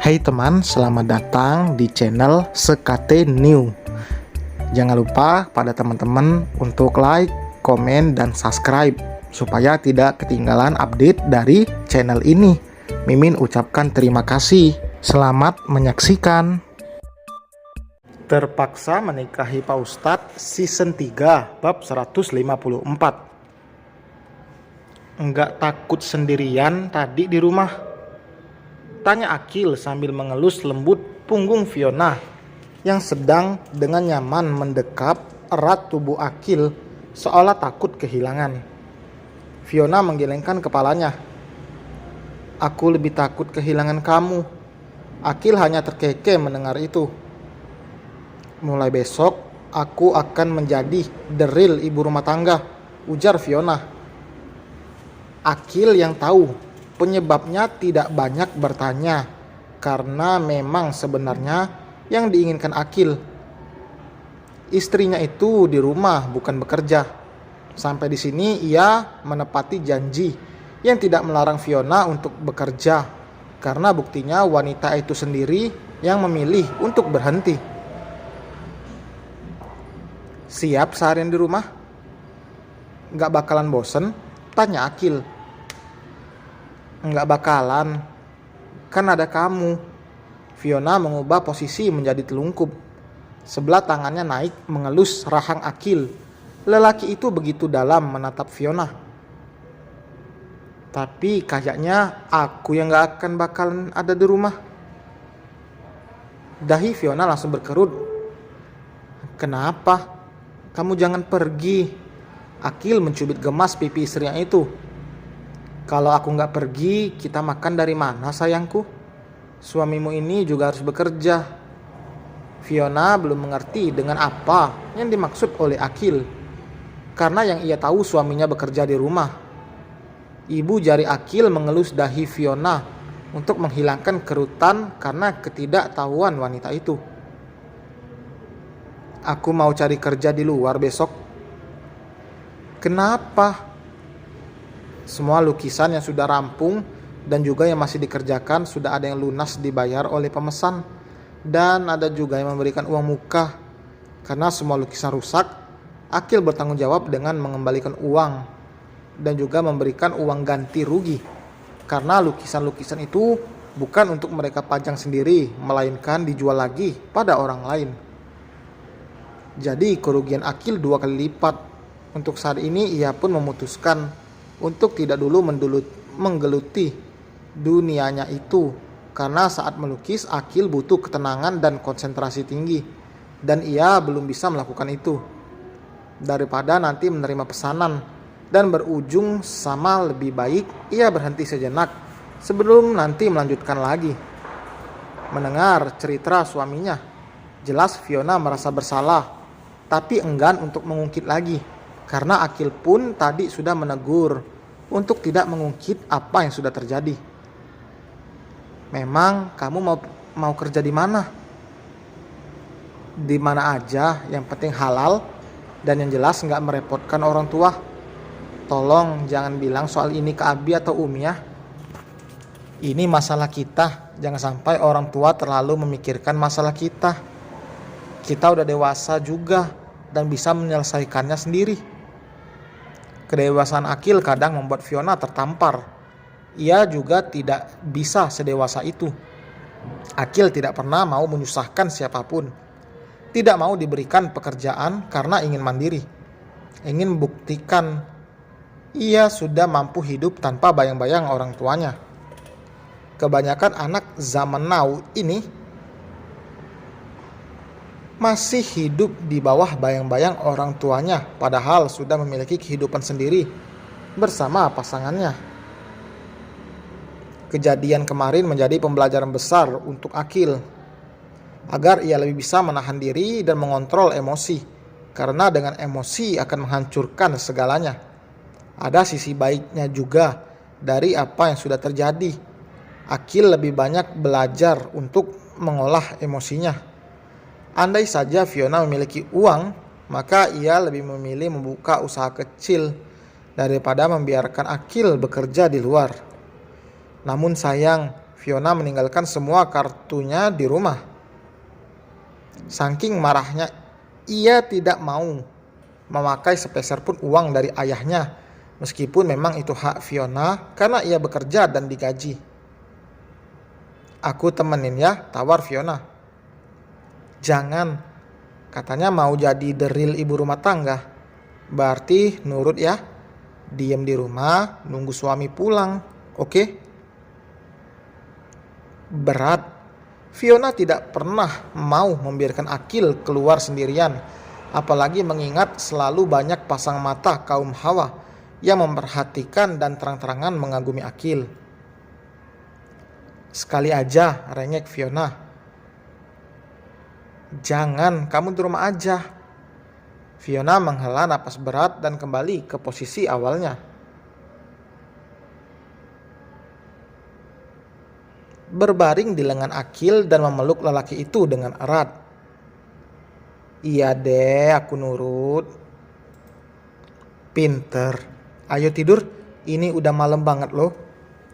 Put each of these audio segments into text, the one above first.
Hai teman, selamat datang di channel Sekate New. Jangan lupa pada teman-teman untuk like, komen, dan subscribe supaya tidak ketinggalan update dari channel ini. Mimin ucapkan terima kasih. Selamat menyaksikan. Terpaksa menikahi Pak Ustadz season 3 bab 154. Enggak takut sendirian tadi di rumah? Tanya Akil sambil mengelus lembut punggung Fiona yang sedang dengan nyaman mendekap erat tubuh Akil seolah takut kehilangan. Fiona menggelengkan kepalanya. Aku lebih takut kehilangan kamu. Akil hanya terkekeh mendengar itu. Mulai besok aku akan menjadi the real ibu rumah tangga, ujar Fiona. Akil yang tahu penyebabnya tidak banyak bertanya, karena memang sebenarnya yang diinginkan Akil, istrinya itu di rumah bukan bekerja. Sampai di sini ia menepati janji yang tidak melarang Fiona untuk bekerja, karena buktinya wanita itu sendiri yang memilih untuk berhenti. Siap seharian di rumah? Gak bakalan bosen? Tanya Akil. Enggak bakalan, kan ada kamu. Fiona mengubah posisi menjadi telungkup. Sebelah tangannya naik mengelus rahang Akil. Lelaki itu begitu dalam menatap Fiona. Tapi kayaknya aku yang gak akan bakalan ada di rumah. Dahi Fiona langsung berkerut. Kenapa? Kamu jangan pergi. Akil mencubit gemas pipi istrinya itu. Kalau aku nggak pergi, kita makan dari mana sayangku? Suamimu ini juga harus bekerja. Fiona belum mengerti dengan apa yang dimaksud oleh Akil. Karena yang ia tahu suaminya bekerja di rumah. Ibu jari Akil mengelus dahi Fiona untuk menghilangkan kerutan karena ketidaktahuan wanita itu. Aku mau cari kerja di luar besok. Kenapa? Semua lukisan yang sudah rampung dan juga yang masih dikerjakan sudah ada yang lunas dibayar oleh pemesan, dan ada juga yang memberikan uang muka. Karena semua lukisan rusak, Akil bertanggung jawab dengan mengembalikan uang dan juga memberikan uang ganti rugi. Karena lukisan-lukisan itu bukan untuk mereka pajang sendiri, melainkan dijual lagi pada orang lain. Jadi kerugian Akil 2 kali lipat. Untuk saat ini ia pun memutuskan untuk tidak dulu menggeluti dunianya itu, karena saat melukis Akil butuh ketenangan dan konsentrasi tinggi, dan ia belum bisa melakukan itu. Daripada nanti menerima pesanan dan berujung sama, lebih baik ia berhenti sejenak sebelum nanti melanjutkan lagi. Mendengar cerita suaminya, jelas Fiona merasa bersalah, tapi enggan untuk mengungkit lagi. Karena Akil pun tadi sudah menegur untuk tidak mengungkit apa yang sudah terjadi. Memang kamu mau kerja di mana? Di mana aja, yang penting halal dan yang jelas nggak merepotkan orang tua. Tolong jangan bilang soal ini ke Abi atau Umi ya. Ini masalah kita, jangan sampai orang tua terlalu memikirkan masalah kita. Kita udah dewasa juga dan bisa menyelesaikannya sendiri. Kedewasaan Akil kadang membuat Fiona tertampar. Ia juga tidak bisa sedewasa itu. Akil tidak pernah mau menyusahkan siapapun. Tidak mau diberikan pekerjaan karena ingin mandiri. Ingin membuktikan ia sudah mampu hidup tanpa bayang-bayang orang tuanya. Kebanyakan anak zaman now ini masih hidup di bawah bayang-bayang orang tuanya, padahal sudah memiliki kehidupan sendiri bersama pasangannya. Kejadian kemarin menjadi pembelajaran besar untuk Akil, agar ia lebih bisa menahan diri dan mengontrol emosi, karena dengan emosi akan menghancurkan segalanya. Ada sisi baiknya juga dari apa yang sudah terjadi. Akil lebih banyak belajar untuk mengolah emosinya. Andai saja Fiona memiliki uang, maka ia lebih memilih membuka usaha kecil daripada membiarkan Akil bekerja di luar. Namun sayang, Fiona meninggalkan semua kartunya di rumah. Saking marahnya, ia tidak mau memakai sepeser pun uang dari ayahnya, meskipun memang itu hak Fiona karena ia bekerja dan digaji. Aku temenin ya, tawar Fiona. Jangan, katanya mau jadi the real ibu rumah tangga. Berarti nurut ya, diem di rumah, nunggu suami pulang, oke? Berat. Fiona tidak pernah mau membiarkan Akil keluar sendirian, apalagi mengingat selalu banyak pasang mata kaum hawa yang memperhatikan dan terang-terangan mengagumi Akil. Sekali aja, rengek Fiona. Jangan, kamu di rumah aja. Fiona menghela napas berat dan kembali ke posisi awalnya. Berbaring di lengan Akil dan memeluk lelaki itu dengan erat. Iya deh, aku nurut. Pinter. Ayo tidur, ini udah malam banget loh.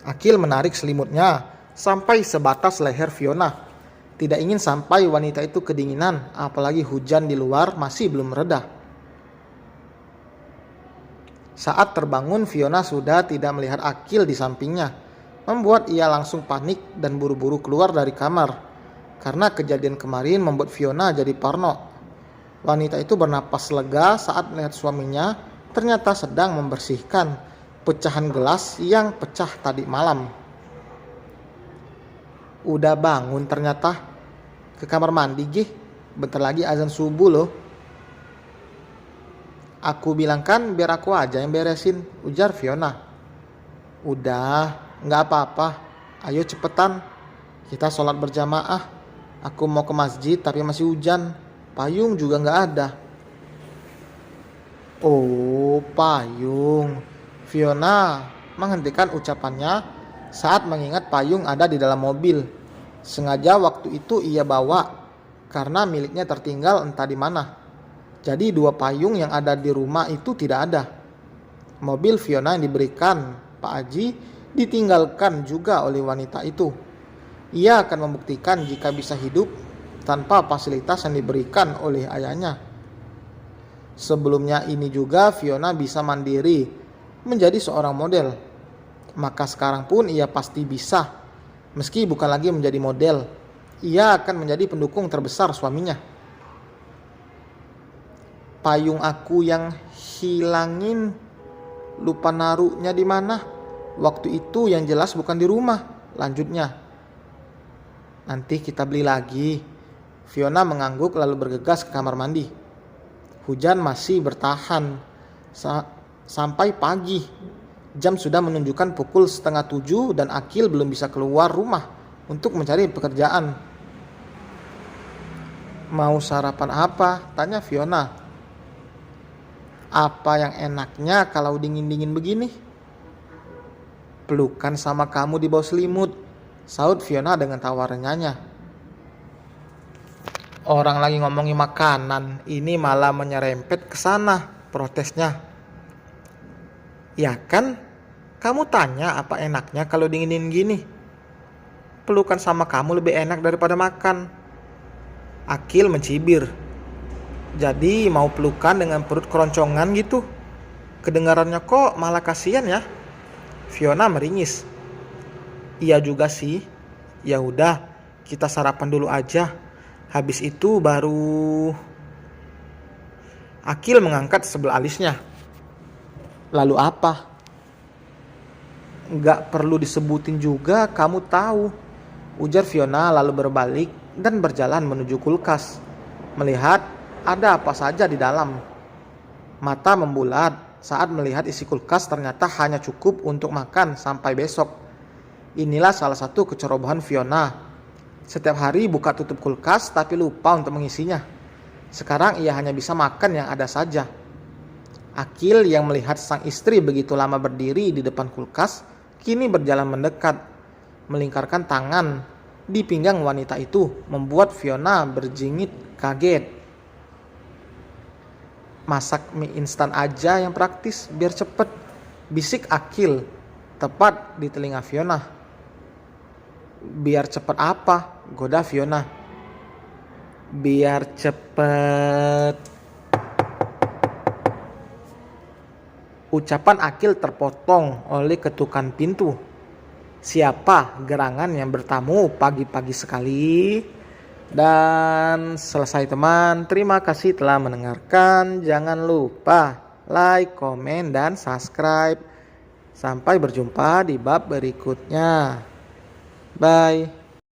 Akil menarik selimutnya sampai sebatas leher Fiona. Tidak ingin sampai wanita itu kedinginan, apalagi hujan di luar masih belum reda. Saat terbangun, Fiona sudah tidak melihat Akil di sampingnya, membuat ia langsung panik dan buru-buru keluar dari kamar. Karena kejadian kemarin membuat Fiona jadi parno. Wanita itu bernapas lega saat melihat suaminya ternyata sedang membersihkan pecahan gelas yang pecah tadi malam. Udah bangun ternyata. Ke kamar mandi gih. Bentar lagi azan subuh loh. Aku bilang kan biar aku aja yang beresin, ujar Fiona. Udah, gak apa-apa. Ayo cepetan. Kita sholat berjamaah. Aku mau ke masjid tapi masih hujan. Payung juga gak ada. Oh, payung. Fiona menghentikan ucapannya saat mengingat payung ada di dalam mobil. Sengaja waktu itu ia bawa karena miliknya tertinggal entah di mana. Jadi dua payung yang ada di rumah itu tidak ada. Mobil Fiona yang diberikan Pak Haji ditinggalkan juga oleh wanita itu. Ia akan membuktikan jika bisa hidup tanpa fasilitas yang diberikan oleh ayahnya. Sebelumnya ini juga Fiona bisa mandiri menjadi seorang model. Maka sekarang pun ia pasti bisa. Meski bukan lagi menjadi model, ia akan menjadi pendukung terbesar suaminya. Payung aku yang hilangin, lupa naruhnya di mana. Waktu itu yang jelas bukan di rumah, lanjutnya. Nanti kita beli lagi. Fiona mengangguk lalu bergegas ke kamar mandi. Hujan masih bertahan sampai pagi. Jam sudah menunjukkan pukul 6:30 dan Akil belum bisa keluar rumah untuk mencari pekerjaan. Mau sarapan apa? Tanya Fiona. Apa yang enaknya kalau dingin-dingin begini? Pelukan sama kamu di bawah selimut, saut Fiona dengan tawarannya. Orang lagi ngomongin makanan, ini malah menyerempet ke sana, protesnya. Ya kan, kamu tanya apa enaknya kalau dingin gini. Pelukan sama kamu lebih enak daripada makan. Akil mencibir. Jadi mau pelukan dengan perut keroncongan gitu? Kedengarannya kok malah kasihan ya? Fiona meringis. Iya juga sih. Ya udah, kita sarapan dulu aja. Habis itu baru... Akil mengangkat sebelah alisnya. Lalu apa? Gak perlu disebutin juga, kamu tahu. Ujar Fiona lalu berbalik dan berjalan menuju kulkas. Melihat ada apa saja di dalam. Mata membulat saat melihat isi kulkas ternyata hanya cukup untuk makan sampai besok. Inilah salah satu kecerobohan Fiona. Setiap hari buka tutup kulkas tapi lupa untuk mengisinya. Sekarang ia hanya bisa makan yang ada saja. Akil yang melihat sang istri begitu lama berdiri di depan kulkas, kini berjalan mendekat, melingkarkan tangan di pinggang wanita itu, membuat Fiona berjingit kaget. Masak mie instan aja yang praktis, biar cepet, bisik Akil, tepat di telinga Fiona. Biar cepet apa? Goda Fiona. Biar cepet. Ucapan Akil terpotong oleh ketukan pintu. Siapa gerangan yang bertamu pagi-pagi sekali? Dan selesai teman. Terima kasih telah mendengarkan. Jangan lupa like, komen, dan subscribe. Sampai berjumpa di bab berikutnya. Bye.